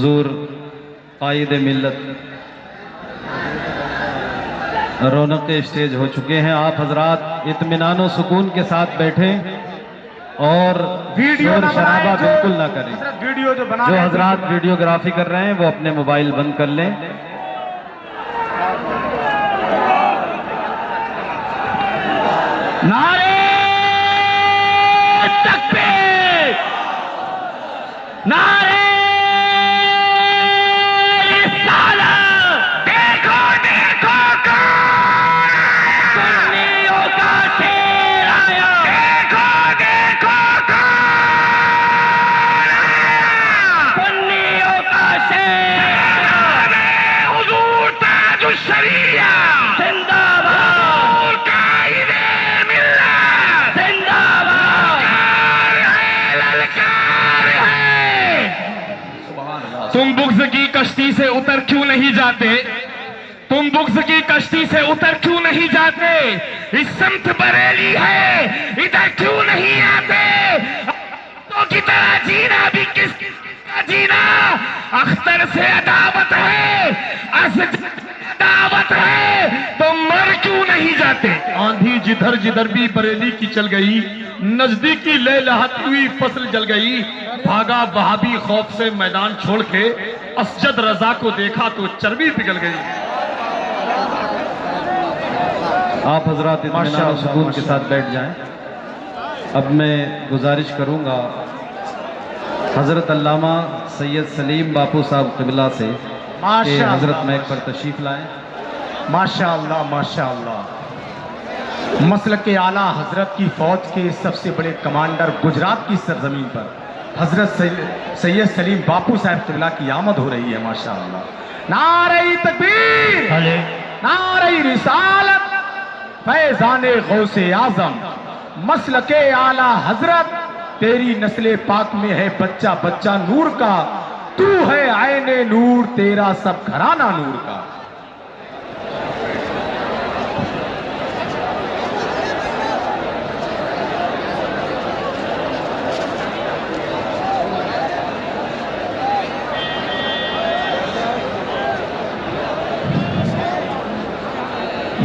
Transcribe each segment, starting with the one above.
حضور قائد ملت رونق اسٹیج ہو چکے ہیں. آپ حضرات اطمینان و سکون کے ساتھ بیٹھیں اور شور شرابہ بالکل نہ کریں. جو حضرات ویڈیوگرافی کر رہے ہیں وہ اپنے موبائل بند کر لیں. نعرے تکبیر، نعرے رسالت. دیکھو دیکھو کون آیا، سنیوں کا شیر آیا. دیکھو دیکھو کون آیا، سنیوں کا شیر. حضور تاج الشریعہ زندہ باد، قائد ملت زندہ باد. تم بغض کی کشتی سے اتر کیوں نہیں جاتے؟ تم بغض کی کشتی سے اتر کیوں نہیں جاتے؟ اس سمت بریلی ہے، ادھر کیوں نہیں آتے؟ تو کی طرح جینا بھی کس کا جینا؟ اختر سے عداوت ہے، اسد عداوت ہے، تو مر کیوں نہیں جاتے؟ آندھی جدھر جدھر بھی بریلی کی چل گئی، نزدیکی لے لہتی ہوئی فصل جل گئی. بھاگا وہابی خوف سے میدان چھوڑ کے، اسجد رضا کو دیکھا تو چربی پگھل گئی. آپ حضرات اطمینان و سکون کے ساتھ بیٹھ جائیں. اب میں گزارش کروں گا حضرت علامہ سید سلیم باپو صاحب قبلہ سے کہ حضرت میک پر تشریف لائیں. ماشاءاللہ ماشاءاللہ. مسلک اعلیٰ حضرت کی فوج کے سب سے بڑے کمانڈر گجرات کی سرزمین پر حضرت سید سلیم باپو صاحب قبلہ کی آمد ہو رہی ہے. ماشاءاللہ. نعرہ تکبیر، نعرہ رسالت، فیضان غوث اعظم. مسلک اعلیٰ حضرت، تیری نسل پاک میں ہے بچہ بچہ نور کا. تو ہے عین نور، تیرا سب گھرانہ نور کا.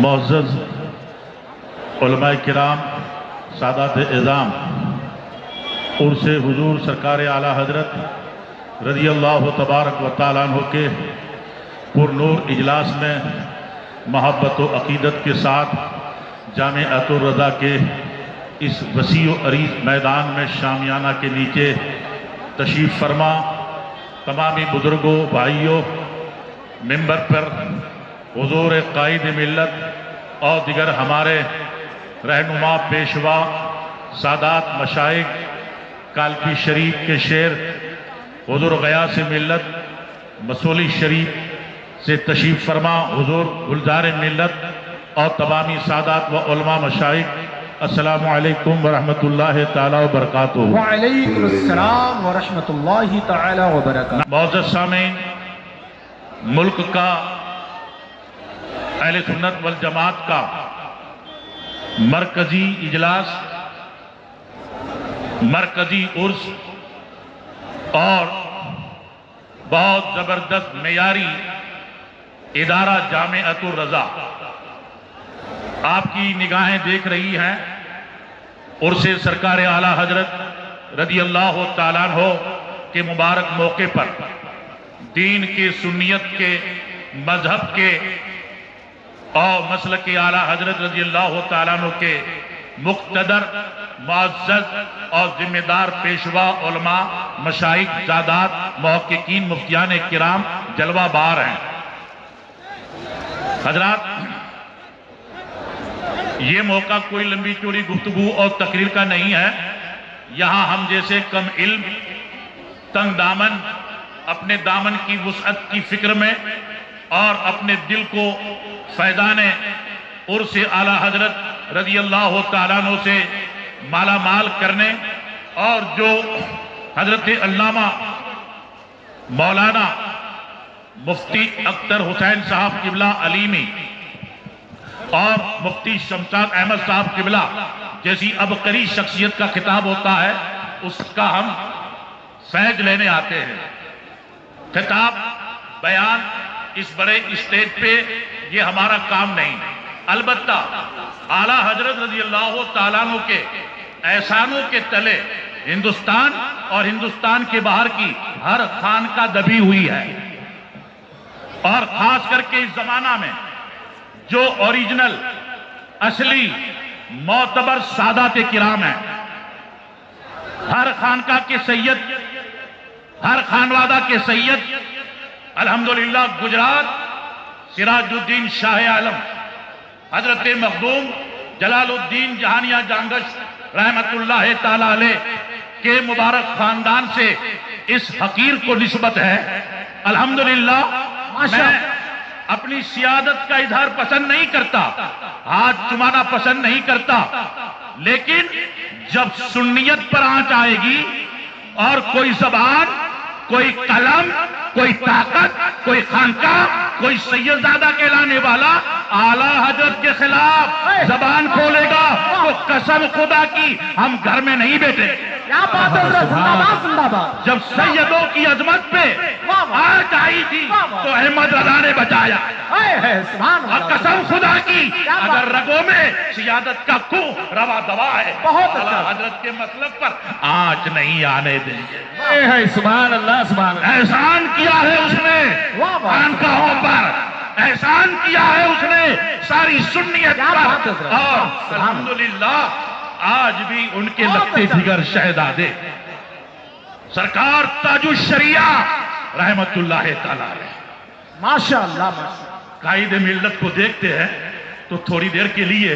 معزز علماء کرام، سادات اعظام، عرص حضور سرکار اعلیٰ حضرت رضی اللہ تبارک و تعالیٰ عنہ کے پر نور اجلاس میں محبت و عقیدت کے ساتھ جامعۃ الرضا کے اس وسیع و عریض میدان میں شامیانہ کے نیچے تشریف فرما تمامی بزرگوں، بھائیوں، ممبر پر حضور قائد ملت اور دیگر ہمارے رہنما، پیشوا، سادات، مشائخ، کالکی شریف کے شیر حضور غیاث ملت مسولی شریف سے تشریف فرما حضور گلزار ملت اور تمامی سادات و علماء مشائخ، السلام علیکم ورحمۃ اللہ تعالی وبرکاتہ. وعلیکم السلام ورحمۃ اللہ تعالی وبرکاتہ. معزز سامعین، ملک کا، اہل سنت والجماعت کا مرکزی اجلاس، مرکزی عرس اور بہت زبردست معیاری ادارہ جامعۃ الرضا آپ کی نگاہیں دیکھ رہی ہیں. عرس سرکار اعلیٰ حضرت رضی اللہ تعالیٰ عنہ کے مبارک موقع پر دین کے، سنیت کے، مذہب کے اور مسلک اعلیٰ حضرت رضی اللہ تعالیٰ عنہ کے مقتدر، معزز اور ذمہ دار پیشوا، علماء، مشائخ، سادات، محققین، مفتیان کرام جلوہ بار ہیں. حضرات، یہ موقع کوئی لمبی چوڑی گفتگو اور تقریر کا نہیں ہے. یہاں ہم جیسے کم علم، تنگ دامن، اپنے دامن کی وسعت کی فکر میں اور اپنے دل کو فیضان عرس اعلیٰ حضرت رضی اللہ تعالیٰ عنہ سے مالا مال کرنے اور جو حضرت علامہ مولانا مفتی اختر حسین صاحب قبلہ علیمی اور مفتی شمشاد احمد صاحب قبلہ جیسی عبقری شخصیت کا خطاب ہوتا ہے، اس کا ہم فیض لینے آتے ہیں. خطاب بیان اس بڑے اسٹیج پہ یہ ہمارا کام نہیں، البتہ اعلیٰ حضرت رضی اللہ تعالیٰ عنہ کے احسانوں کے تلے ہندوستان اور ہندوستان کے باہر کی ہر خانقاہ دبی ہوئی ہے، اور خاص کر کے اس زمانہ میں جو اوریجنل اصلی معتبر سادات کرام ہیں، ہر خانقاہ کے سید، ہر خانوادہ کے سید، الحمدللہ گجرات سراج الدین شاہ عالم حضرت مخدوم جلال الدین جہانیہ جانگش رحمت اللہ تعالی علیہ کے مبارک خاندان سے اس حقیر کو نسبت ہے۔ الحمدللہ میں اپنی سیادت کا اظہار پسند نہیں کرتا، ہاتھ چمانا پسند نہیں کرتا، لیکن جب سنیت پر آنچ آئے گی اور کوئی زبان، کوئی قلم، کوئی طاقت، کوئی خانقاہ، کوئی سیدزادہ کہلانے والا اعلیٰ حضرت کے خلاف زبان کھولے گا تو قسم خدا کی ہم گھر میں نہیں بیٹھے۔ کیا بات ہے حضرت، زندہ باد زندہ باد۔ جب سیدوں کی عظمت پہ آنچ آئی تھی تو احمد رضا نے بچایا، اور قسم خدا کی اگر رگوں میں سیادت کا خون روا دوا ہے، بہت اچھا۔ اعلیٰ حضرت کے مسلک پر آنچ نہیں آنے دیں گے۔ سبحان اللہ سبحان اللہ۔ احسان کیا ہے اس نے خانقاہوں پر، احسان کیا ہے اس نے ساری سنیت پر، اور الحمدللہ آج بھی ان کے لگتے جگر شہزادے سرکار تاج الشریعہ رحمت اللہ تعالی علیہ ماشاءاللہ ماشاءاللہ۔ قائد ملت کو دیکھتے ہیں تو تھوڑی دیر کے لیے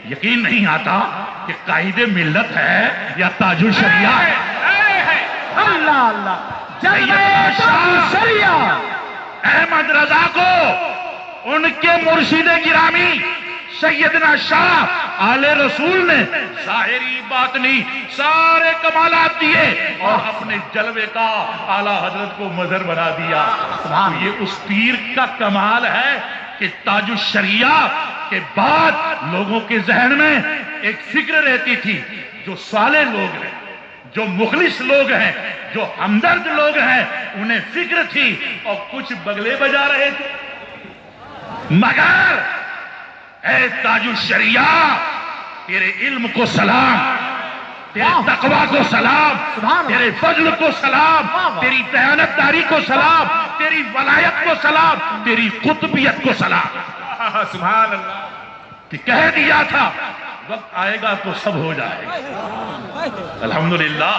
یقین نہیں آتا کہ قائد ملت ہے یا تاج الشریعہ ہے۔ اللہ اللہ، سیدنا شاہ شریعہ احمد رضا کو ان کے مرشد گرامی سیدنا شاہ آل رسول نے ظاہری باطنی سارے کمالات دیے اور اپنے جلوے کا اعلیٰ حضرت کو مظہر بنا دیا۔ تو یہ اس پیر کا کمال ہے کہ تاج الشریعہ کے بعد لوگوں کے ذہن میں ایک فکر رہتی تھی، جو صالح لوگ ہیں، جو مخلص لوگ ہیں، جو ہمدرد لوگ ہیں، انہیں فکر تھی اور کچھ بگلے بجا رہے تھے، مگر اے تاج الشریعہ تیرے علم کو سلام، تیرے تقوی کو سلام، تیرے فضل کو سلام، تیری دیانتداری کو سلام، تیری ولایت کو سلام، تیری قطبیت کو سلام۔ سبحان اللہ۔ کہ کہہ دیا تھا وقت آئے گا تو سب ہو جائے گا۔ الحمدللہ